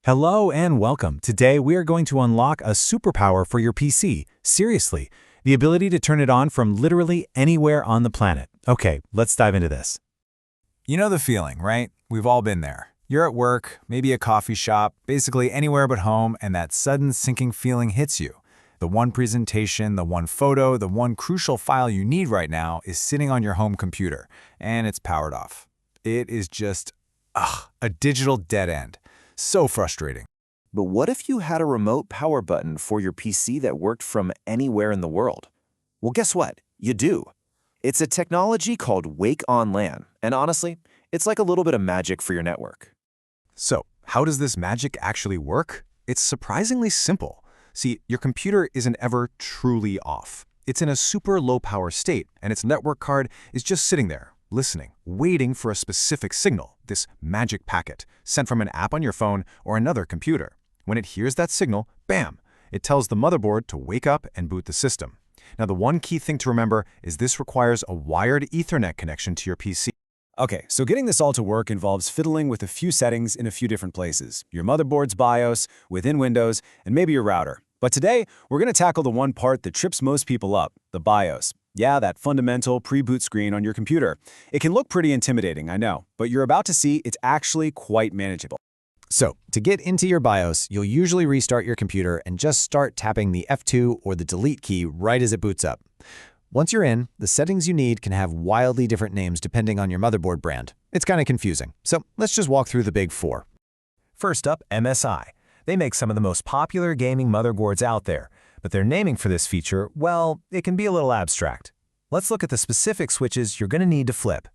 Hello and welcome. Today we are going to unlock a superpower for your PC. Seriously, the ability to turn it on from literally anywhere on the planet. Okay, let's dive into this. You know the feeling, right? We've all been there. You're at work, maybe a coffee shop, basically anywhere but home, and that sudden sinking feeling hits you. The one presentation, the one photo, the one crucial file you need right now is sitting on your home computer, and it's powered off. It is just, a digital dead end. So frustrating. But what if you had a remote power button for your PC that worked from anywhere in the world? Well, guess what? You do. It's a technology called Wake on LAN, and honestly, it's like a little bit of magic for your network. So, how does this magic actually work? It's surprisingly simple. See, your computer isn't ever truly off. It's in a super low power state, and its network card is just sitting there, listening, waiting for a specific signal, this magic packet, sent from an app on your phone or another computer. When it hears that signal, bam, it tells the motherboard to wake up and boot the system. Now, the one key thing to remember is this requires a wired Ethernet connection to your PC. Okay, so getting this all to work involves fiddling with a few settings in a few different places. Your motherboard's BIOS, within Windows, and maybe your router. But today, we're going to tackle the one part that trips most people up, the BIOS. Yeah, that fundamental pre-boot screen on your computer. It can look pretty intimidating, I know, but you're about to see it's actually quite manageable. So, to get into your BIOS, you'll usually restart your computer and just start tapping the F2 or the delete key right as it boots up. Once you're in, the settings you need can have wildly different names depending on your motherboard brand. It's kind of confusing, so let's just walk through the big four. First up, MSI. They make some of the most popular gaming motherboards out there, but their naming for this feature, well, it can be a little abstract. Let's look at the specific switches you're going to need to flip.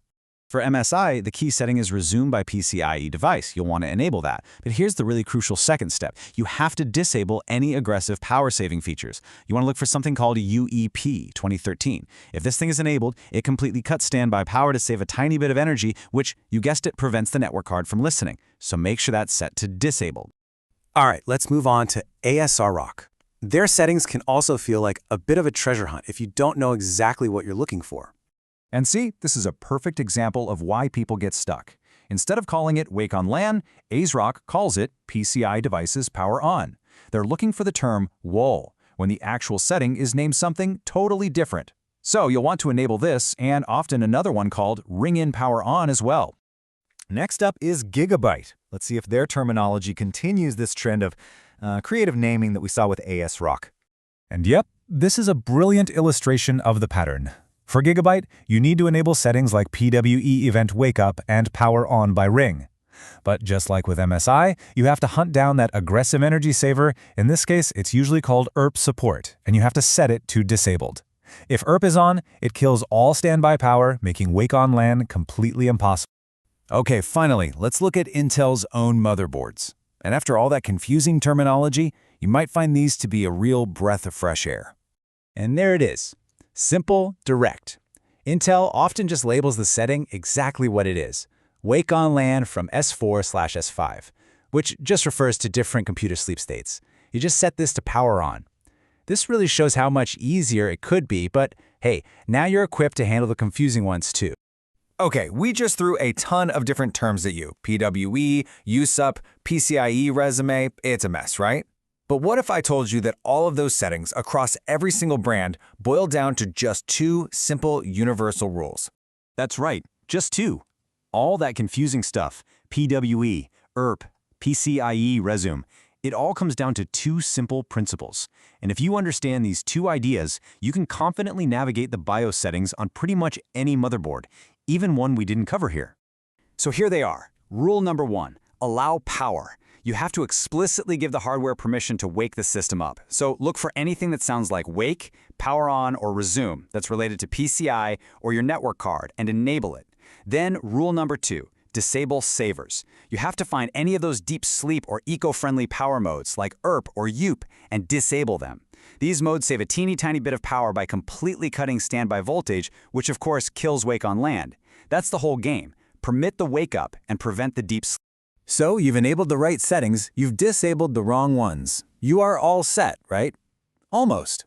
For MSI, the key setting is Resume by PCIe device. You'll want to enable that. But here's the really crucial second step. You have to disable any aggressive power-saving features. You want to look for something called UEP 2013. If this thing is enabled, it completely cuts standby power to save a tiny bit of energy, which, you guessed it, prevents the network card from listening. So make sure that's set to disabled. All right, let's move on to ASRock. Their settings can also feel like a bit of a treasure hunt if you don't know exactly what you're looking for. And see, this is a perfect example of why people get stuck. Instead of calling it Wake on LAN, ASRock calls it PCI Devices Power On. They're looking for the term WOL, when the actual setting is named something totally different. So you'll want to enable this and often another one called Ring In Power On as well. Next up is Gigabyte. Let's see if their terminology continues this trend of creative naming that we saw with ASRock. And yep, this is a brilliant illustration of the pattern. For Gigabyte, you need to enable settings like PWE Event Wake Up and Power On by Ring. But just like with MSI, you have to hunt down that aggressive energy saver. In this case, it's usually called ERP support, and you have to set it to disabled. If ERP is on, it kills all standby power, making Wake on LAN completely impossible. Okay, finally, let's look at Intel's own motherboards. And after all that confusing terminology, you might find these to be a real breath of fresh air. And there it is. Simple, direct. Intel often just labels the setting exactly what it is. Wake on LAN from S4/S5, which just refers to different computer sleep states. You just set this to power on. This really shows how much easier it could be, but hey, now you're equipped to handle the confusing ones too. Okay, we just threw a ton of different terms at you. PWE, USUP, PCIe resume, it's a mess, right? But what if I told you that all of those settings across every single brand boil down to just two simple universal rules? That's right, just two. All that confusing stuff, PWE, ERP, PCIe resume, it all comes down to two simple principles. And if you understand these two ideas, you can confidently navigate the BIOS settings on pretty much any motherboard, even one we didn't cover here. So here they are. Rule number one, allow power. You have to explicitly give the hardware permission to wake the system up. So look for anything that sounds like wake, power on, or resume that's related to PCI or your network card and enable it. Then rule number two, disable savers. You have to find any of those deep sleep or eco-friendly power modes like ERP or UP and disable them. These modes save a teeny tiny bit of power by completely cutting standby voltage, which of course kills Wake on LAN. That's the whole game. Permit the wake up and prevent the deep sleep. So you've enabled the right settings, you've disabled the wrong ones. You are all set, right? Almost.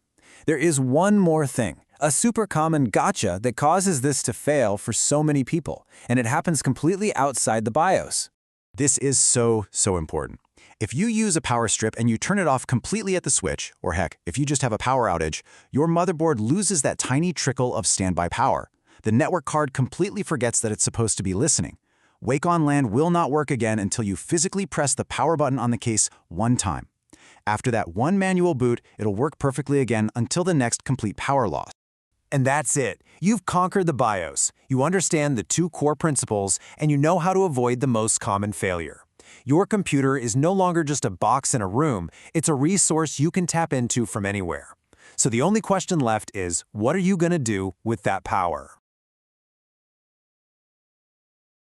There is one more thing, a super common gotcha that causes this to fail for so many people, and it happens completely outside the BIOS. This is so important. If you use a power strip and you turn it off completely at the switch, or heck, if you just have a power outage, your motherboard loses that tiny trickle of standby power. The network card completely forgets that it's supposed to be listening. Wake on LAN will not work again until you physically press the power button on the case one time. After that one manual boot, it'll work perfectly again until the next complete power loss. And that's it. You've conquered the BIOS. You understand the two core principles, and you know how to avoid the most common failure. Your computer is no longer just a box in a room, it's a resource you can tap into from anywhere. So the only question left is, what are you going to do with that power?